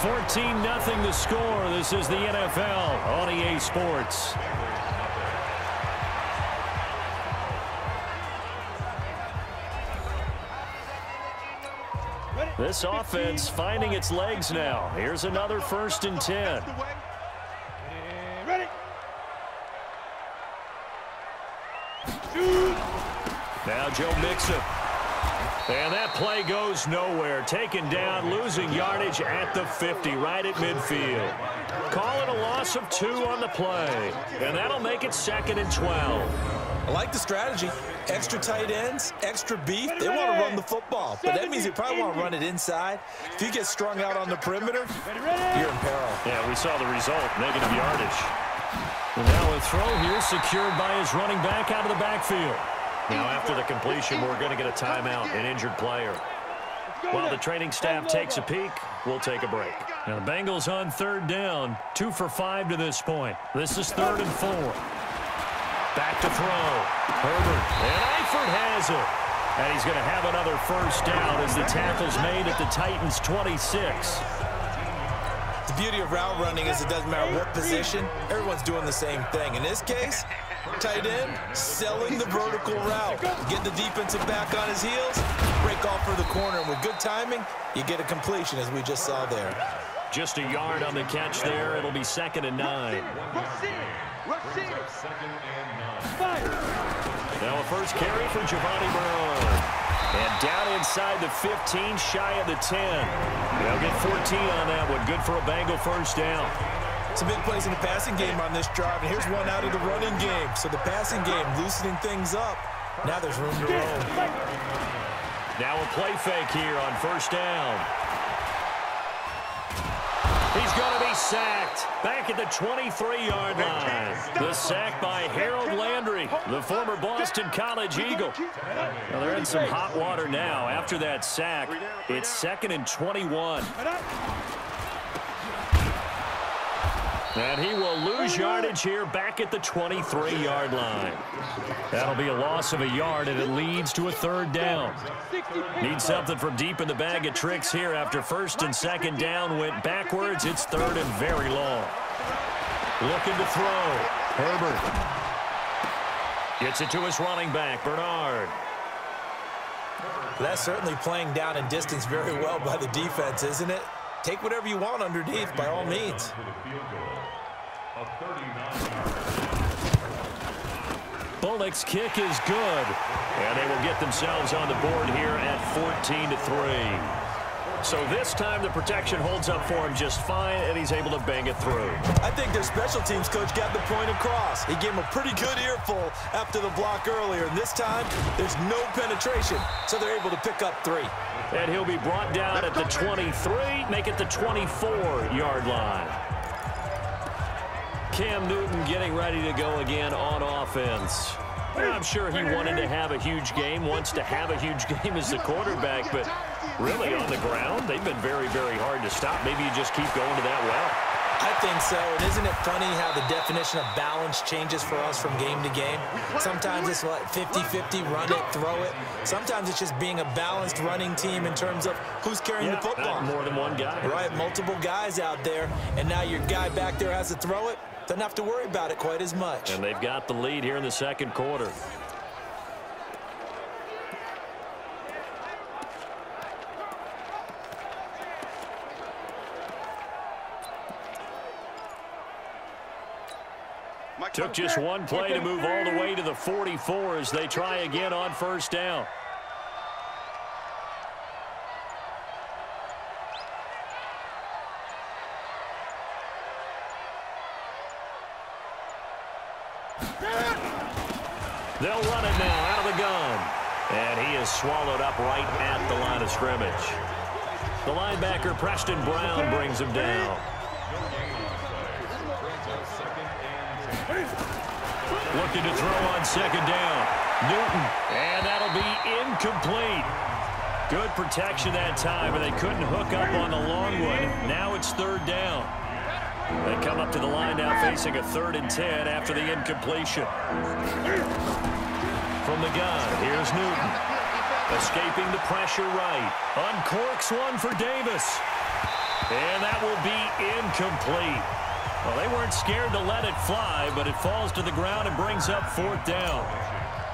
14-0 the score. This is the NFL on EA Sports. This offense finding its legs now. Here's another 1st and 10. Now Joe Mixon. And that play goes nowhere. Taken down, losing yardage at the 50, right at midfield. Call it a loss of 2 on the play. And that'll make it 2nd and 12. I like the strategy. Extra tight ends, extra beef. They want to run the football. But that means they probably want to run it inside. If you get strung out on the perimeter, you're in peril. Yeah, we saw the result. Negative yardage. And now a throw here secured by his running back out of the backfield. Now after the completion, we're going to get a timeout, an injured player. While the training staff takes a peek, we'll take a break. Now the Bengals on 3rd down, 2 for 5 to this point. This is 3rd and 4. Back to throw. Herbert. And Eifert has it. And he's going to have another 1st down as the tackle's made at the Titans' 26. The beauty of route running is it doesn't matter what position. Everyone's doing the same thing. In this case, tight end selling the vertical route. Get the defensive back on his heels, break off for the corner. And with good timing, you get a completion as we just saw there. Just a yard on the catch there. It'll be 2nd and 9. Now a first carry for Giovanni Bernard. And down inside the 15, shy of the 10. They'll get 14 on that one. Good for a Bengal 1st down. Some big plays in the passing game on this drive, and here's one out of the running game. So the passing game loosening things up. Now there's room to roll. Now a play fake here on 1st down. He's going to be sacked back at the 23-yard line. The sack by Harold Landry, the former Boston College Eagle. Well, they're in some hot water now. After that sack, it's 2nd and 21. And he will lose yardage here back at the 23-yard line. That'll be a loss of a yard, and it leads to a 3rd down. Need something from deep in the bag of tricks here after 1st and 2nd down went backwards. It's 3rd and very long. Looking to throw. Herbert. Gets it to his running back, Bernard. That's certainly playing down in distance very well by the defense, isn't it? Take whatever you want underneath, by all means. Bullock's kick is good. And they will get themselves on the board here at 14-3. So this time the protection holds up for him just fine, and he's able to bang it through. I think their special teams coach got the point across. He gave him a pretty good earful after the block earlier. And this time, there's no penetration, so they're able to pick up 3. And he'll be brought down at the 23, make it the 24-yard line. Cam Newton getting ready to go again on offense. I'm sure he wanted to have a huge game, wants to have a huge game as the quarterback, but really on the ground, they've been very, very hard to stop. Maybe you just keep going to that well. I think so, and isn't it funny how the definition of balance changes for us from game to game? Sometimes it's like 50-50, run it, throw it. Sometimes it's just being a balanced running team in terms of who's carrying the football. More than one guy. Right, multiple guys out there, and now your guy back there has to throw it. Doesn't have to worry about it quite as much. And they've got the lead here in the 2nd quarter. Took just one play to move all the way to the 44 as they try again on 1st down. They'll run it now out of the gun. And he is swallowed up right at the line of scrimmage. The linebacker, Preston Brown, brings him down. Looking to throw on 2nd down. Newton. And that'll be incomplete. Good protection that time, and they couldn't hook up on the long one. Now it's 3rd down. They come up to the line now facing a 3rd and 10 after the incompletion. From the gun, here's Newton. Escaping the pressure right. Uncorks one for Davis. And that will be incomplete. Well, they weren't scared to let it fly, but it falls to the ground and brings up 4th down.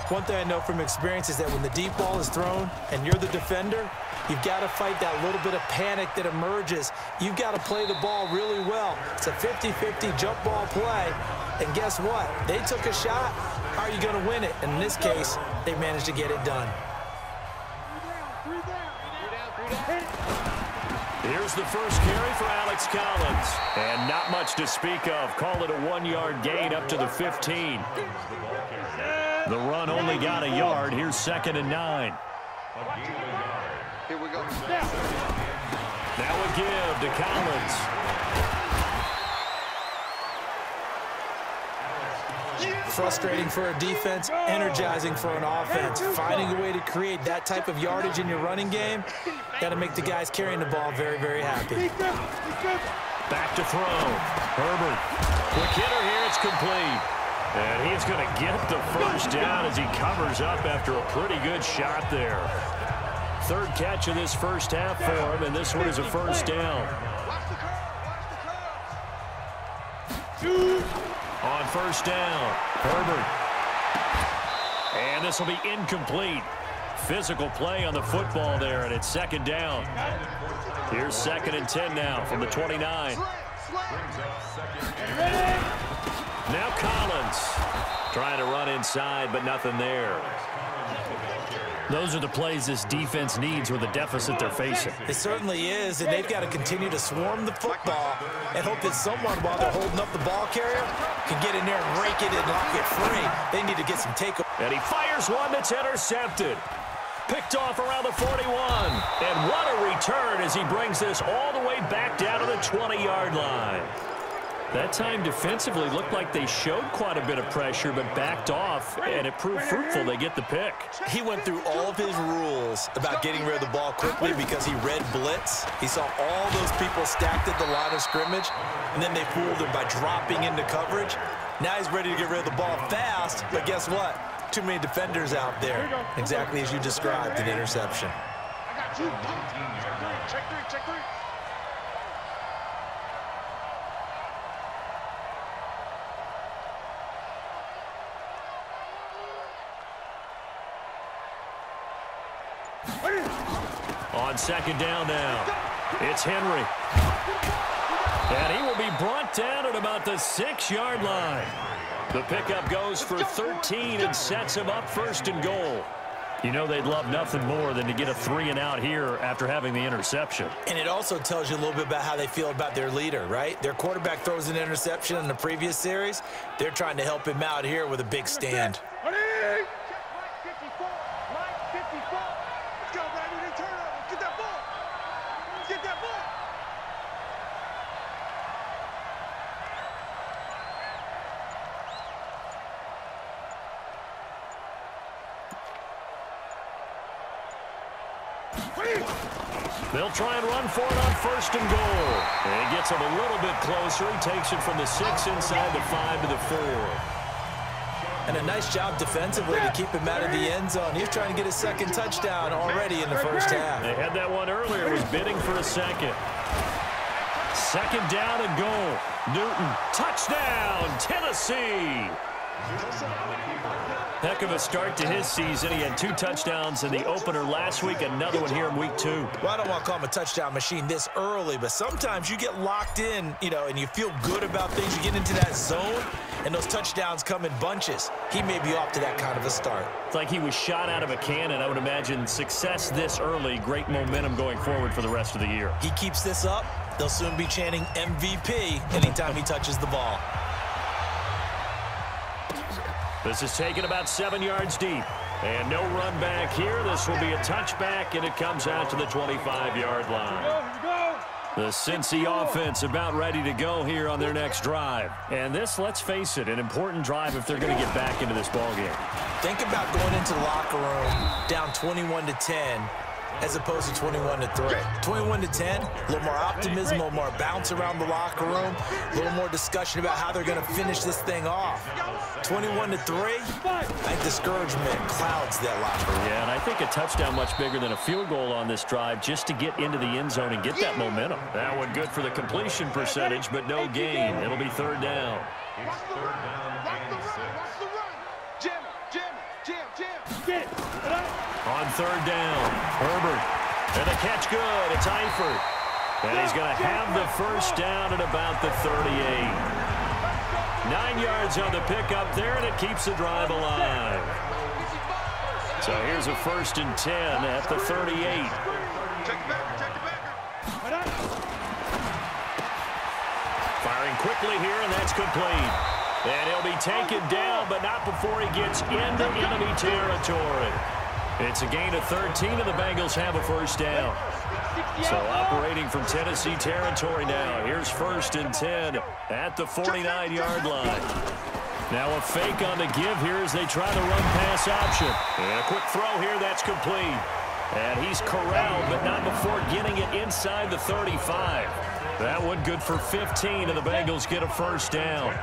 One thing I know from experience is that when the deep ball is thrown and you're the defender, you've got to fight that little bit of panic that emerges. You've got to play the ball really well. It's a 50-50 jump ball play. And guess what? They took a shot. How are you going to win it? And in this case, they managed to get it done. Here's the first carry for Alex Collins. And not much to speak of. Call it a 1-yard gain up to the 15. The run only got a yard. Here's 2nd and 9. Here we go. Now a give to Collins. Frustrating for a defense, energizing for an offense. Finding a way to create that type of yardage in your running game, got to make the guys carrying the ball very, very happy. Back to throw. Herbert. Quick hitter here. It's complete. And he's going to get the first down as he covers up after a pretty good shot there. 3rd catch of this first half for him, and this one is a first down. On first down, Herbert. And this will be incomplete. Physical play on the football there, and it's 2nd down. Here's 2nd and 10 now from the 29. Now Collins trying to run inside, but nothing there. Those are the plays this defense needs with the deficit they're facing. It certainly is, and they've got to continue to swarm the football and hope that someone, while they're holding up the ball carrier, can get in there and rake it and lock it free. They need to get some takeover. And he fires one that's intercepted. Picked off around the 41. And what a return as he brings this all the way back down to the 20-yard line. That time defensively looked like they showed quite a bit of pressure but backed off, and it proved fruitful. They get the pick. He went through all of his rules about getting rid of the ball quickly because he read blitz. He saw all those people stacked at the line of scrimmage, and then they fooled him by dropping into coverage. Now he's ready to get rid of the ball fast, but guess what? Too many defenders out there. Exactly as you described, an interception. Check three. On 2nd down now, it's Henry. And he will be brought down at about the 6-yard line. The pickup goes for 13 and sets him up 1st and goal. You know they'd love nothing more than to get a 3-and-out here after having the interception. And it also tells you a little bit about how they feel about their leader, right? Their quarterback throws an interception in the previous series. They're trying to help him out here with a big stand. They'll try and run for it on 1st and goal. And he gets him a little bit closer. He takes it from the 6 inside the 5 to the 4. And a nice job defensively to keep him out of the end zone. He's trying to get his 2nd touchdown already in the first half. They had that one earlier. Was bidding for a 2nd. 2nd down and goal. Newton, touchdown, Tennessee. Heck of a start to his season. He had 2 touchdowns in the opener last week, another one here in week 2. Well, I don't want to call him a touchdown machine this early, but sometimes you get locked in, and you feel good about things. You get into that zone, and those touchdowns come in bunches. He may be off to that kind of a start. It's like he was shot out of a cannon. I would imagine success this early, great momentum going forward for the rest of the year. He keeps this up, they'll soon be chanting MVP anytime he touches the ball. This is taken about 7 yards deep. And no run back here. This will be a touchback, and it comes out to the 25-yard line. The Cincy offense about ready to go here on their next drive. And this, let's face it, an important drive if they're going to get back into this ballgame. Think about going into the locker room down 21-10 as opposed to 21-3. 21-10, a little more optimism, a little more bounce around the locker room, a little more discussion about how they're going to finish this thing off. 21-3, I think discouragement clouds that locker room. Yeah, and I think a touchdown much bigger than a field goal on this drive just to get into the end zone and get that momentum. That one good for the completion percentage, but no gain. It'll be third down. On third down, Herbert. And the catch good. It's Eifert. And he's going to have the first down at about the 38. 9 yards on the pickup there, and it keeps the drive alive. So here's a 1st and 10 at the 38. Firing quickly here, and that's complete. And he'll be taken down, but not before he gets into enemy territory. It's a gain of 13, and the Bengals have a first down. So operating from Tennessee territory now. Here's 1st and 10 at the 49-yard line. Now a fake on the give here as they try the run-pass option. And a quick throw here, that's complete. And he's corralled, but not before getting it inside the 35. That one good for 15, and the Bengals get a first down.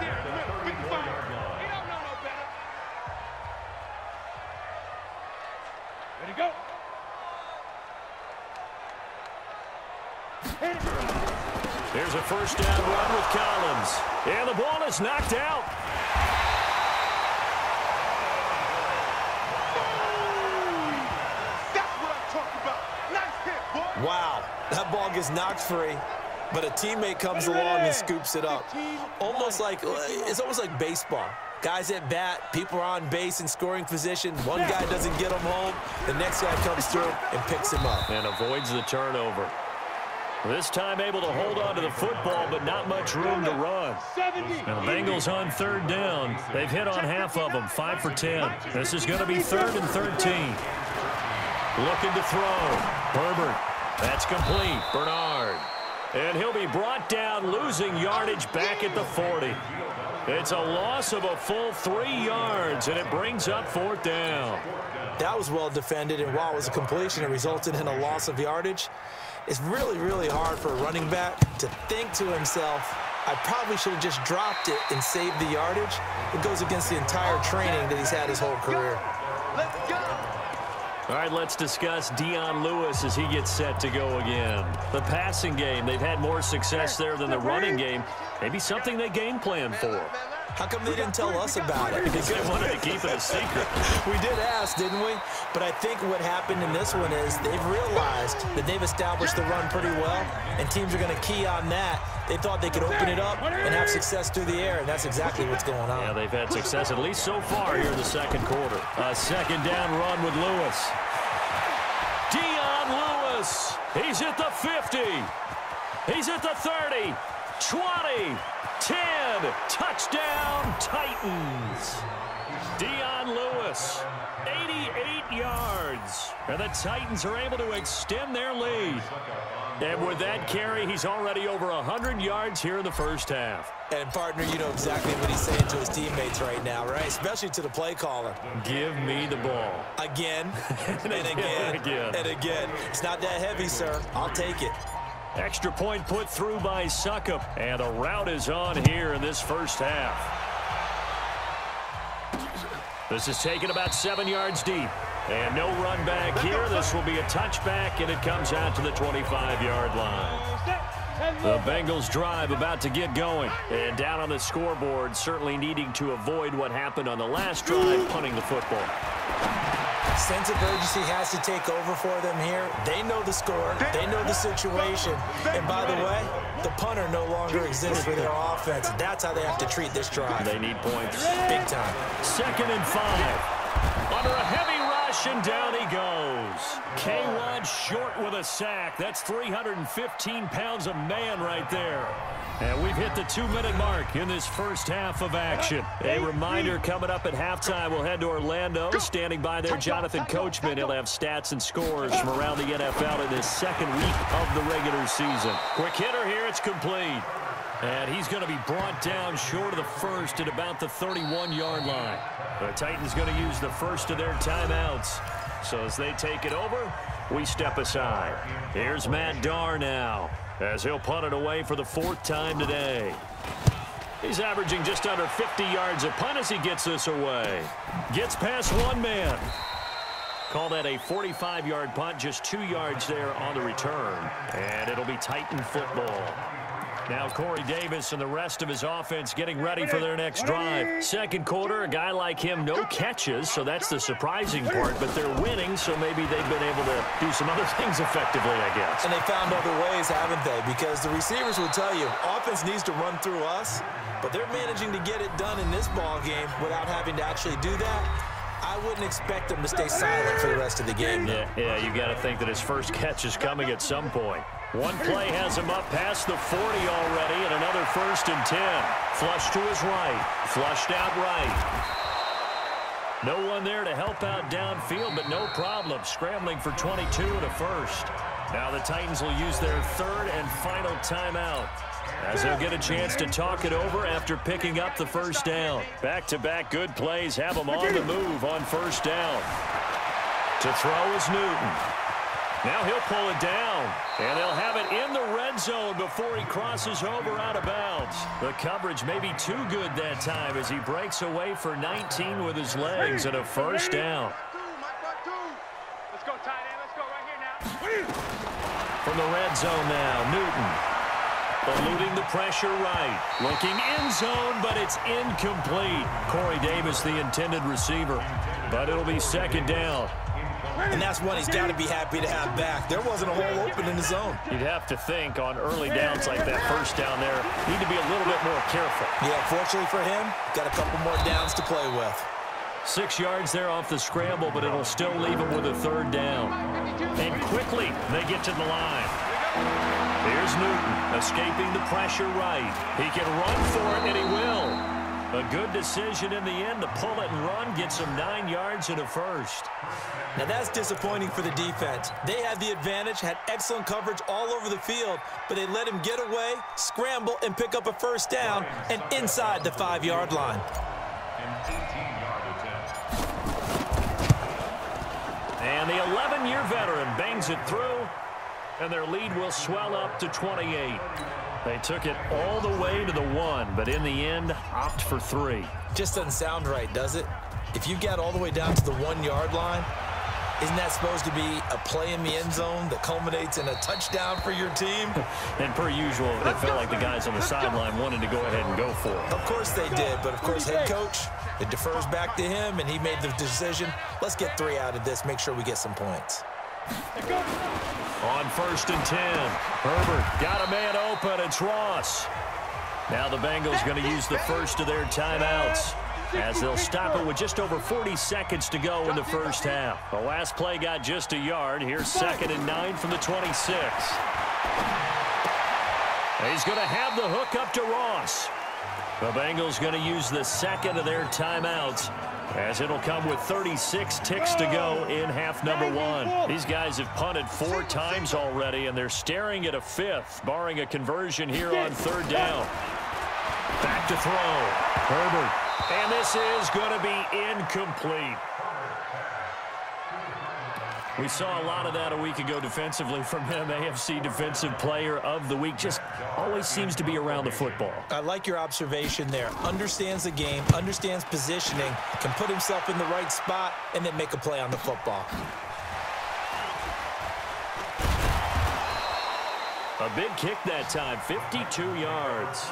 Here's a first down run with Collins. And the ball is knocked out. That's what I'm talking about. Nice hit, boy. Wow, that ball gets knocked free, but a teammate comes along and scoops it up. It's almost like baseball. Guys at bat, people are on base in scoring position. One guy doesn't get him home. The next guy comes through and picks him up. And avoids the turnover. This time able to hold on to the football, but not much room to run. Now the Bengals on third down. They've hit on half of them, 5 for 10. This is going to be 3rd and 13. Looking to throw. Herbert. That's complete. Bernard. And he'll be brought down, losing yardage back at the 40. It's a loss of a full 3 yards, and it brings up 4th down. That was well defended, and while it was a completion, it resulted in a loss of yardage. It's really, really hard for a running back to think to himself, I probably should have just dropped it and saved the yardage. It goes against the entire training that he's had his whole career. Let's go. All right, let's discuss Dion Lewis as he gets set to go again. The passing game, they've had more success there than the running game. Maybe something they game plan for. How come they didn't tell us about it? Because they wanted to keep it a secret. We did ask, didn't we? But I think what happened in this one is they've realized that they've established the run pretty well, and teams are going to key on that. They thought they could open it up and have success through the air, and that's exactly what's going on. Yeah, they've had success at least so far here in the second quarter. A second down run with Lewis. Dion Lewis. He's at the 50. He's at the 30. 20. 10, touchdown, Titans. Dion Lewis, 88 yards. And the Titans are able to extend their lead. And with that carry, he's already over 100 yards here in the first half. And, partner, you know exactly what he's saying to his teammates right now, right? Especially to the play caller. Give me the ball. Again, and again, and again. It's not that heavy, sir. I'll take it. Extra point put through by Succop, and the route is on here in this first half. This is taken about 7 yards deep, and no run back here. This will be a touchback, and it comes out to the 25-yard line. The Bengals drive about to get going, and down on the scoreboard, certainly needing to avoid what happened on the last drive, punting the football. Sense of urgency has to take over for them here. They know the score. They know the situation. And by the way, the punter no longer exists for their offense. That's how they have to treat this drive. They need points. Big time. 2nd and 5. Under a heavy rush, and down he goes. K1 short with a sack. That's 315 pounds of man right there. And we've hit the 2-minute mark in this first half of action. A reminder, coming up at halftime, we'll head to Orlando. Standing by there, Jonathan Coachman. He'll have stats and scores from around the NFL in this second week of the regular season. Quick hitter here, it's complete. And he's going to be brought down short of the first at about the 31-yard line. The Titans going to use the first of their timeouts. So as they take it over, we step aside. Here's Matt Darr now, as he'll punt it away for the 4th time today. He's averaging just under 50 yards a punt as he gets this away. Gets past one man. Call that a 45-yard punt, just 2 yards there on the return. And it'll be Titan football. Now Corey Davis and the rest of his offense getting ready for their next drive. Second quarter, a guy like him, no catches, so that's the surprising part. But they're winning, so maybe they've been able to do some other things effectively, I guess. And they found other ways, haven't they? Because the receivers will tell you, offense needs to run through us, but they're managing to get it done in this ball game without having to actually do that. I wouldn't expect him to stay silent for the rest of the game. Yeah, you got to think that his first catch is coming at some point. One play has him up past the 40 already, and another 1st and 10. Flush to his right. Flushed out right. No one there to help out downfield, but no problem. Scrambling for 22 and a first. Now the Titans will use their 3rd and final timeout, as they'll get a chance to talk it over after picking up the first down. Back-to-back good plays have them on the move on first down. To throw is Newton. Now he'll pull it down, and they'll have it in the red zone before he crosses over out of bounds. The coverage may be too good that time as he breaks away for 19 with his legs and a first down. Let's go, tight end. Let's go right here now. From the red zone now, Newton. Eluding the pressure right. Looking end zone, but it's incomplete. Corey Davis, the intended receiver. But it'll be 2nd down. And that's one he's got to be happy to have back. There wasn't a hole open in the zone. You'd have to think on early downs like that first down there, need to be a little bit more careful. Yeah, fortunately for him, got a couple more downs to play with. 6 yards there off the scramble, but it'll still leave him with a 3rd down. And quickly, they get to the line. Here's Newton, escaping the pressure right. He can run for it, and he will. A good decision in the end to pull it and run, gets him 9 yards and a first. Now that's disappointing for the defense. They had the advantage, had excellent coverage all over the field, but they let him get away, scramble, and pick up a first down, and inside the 5-yard line. And the 11-year veteran bangs it through, and their lead will swell up to 28. They took it all the way to the 1, but in the end, opt for 3. Just doesn't sound right, does it? If you get all the way down to the 1-yard line, isn't that supposed to be a play in the end zone that culminates in a touchdown for your team? And per usual, it felt like the guys on the sideline wanted to go ahead and go for it. Of course they did, but of course head coach, it defers back to him, and he made the decision, let's get 3 out of this, make sure we get some points. On 1st and 10, Herbert got a man open. It's Ross. Now the Bengals going to use the first of their timeouts, as they'll stop it with just over 40 seconds to go in the first half. The last play got just a yard. Here's 2nd and 9 from the 26. He's going to have the hook up to Ross. The Bengals going to use the 2nd of their timeouts, as it'll come with 36 ticks to go in half number 1. These guys have punted 4 times already, and they're staring at a 5th, barring a conversion here on 3rd down. Back to throw. Herbert. And this is going to be incomplete. We saw a lot of that a week ago defensively from him. AFC Defensive Player of the Week. Just always seems to be around the football. I like your observation there. Understands the game, understands positioning, can put himself in the right spot, and then make a play on the football. A big kick that time, 52 yards.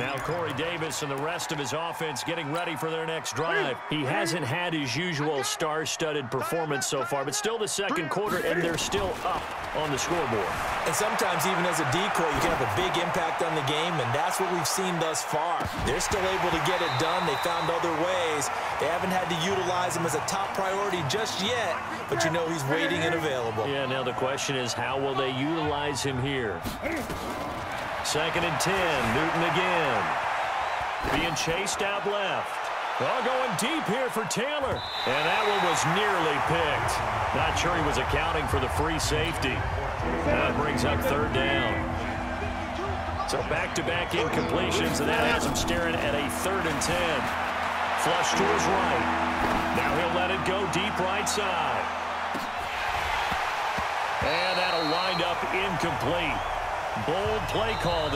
Now Corey Davis and the rest of his offense getting ready for their next drive. He hasn't had his usual star-studded performance so far, but still the second quarter, and they're still up on the scoreboard. And sometimes even as a decoy, you can have a big impact on the game, and that's what we've seen thus far. They're still able to get it done. They found other ways. They haven't had to utilize him as a top priority just yet, but you know he's waiting and available. Yeah, now the question is, how will they utilize him here? 2nd and 10, Newton again. Being chased out left. Well, going deep here for Taylor. And that one was nearly picked. Not sure he was accounting for the free safety. That brings up 3rd down. So back-to-back incompletions, and that has him staring at a 3rd and 10. Flush to his right. Now he'll let it go deep right side. wind up incomplete. Bold play call there.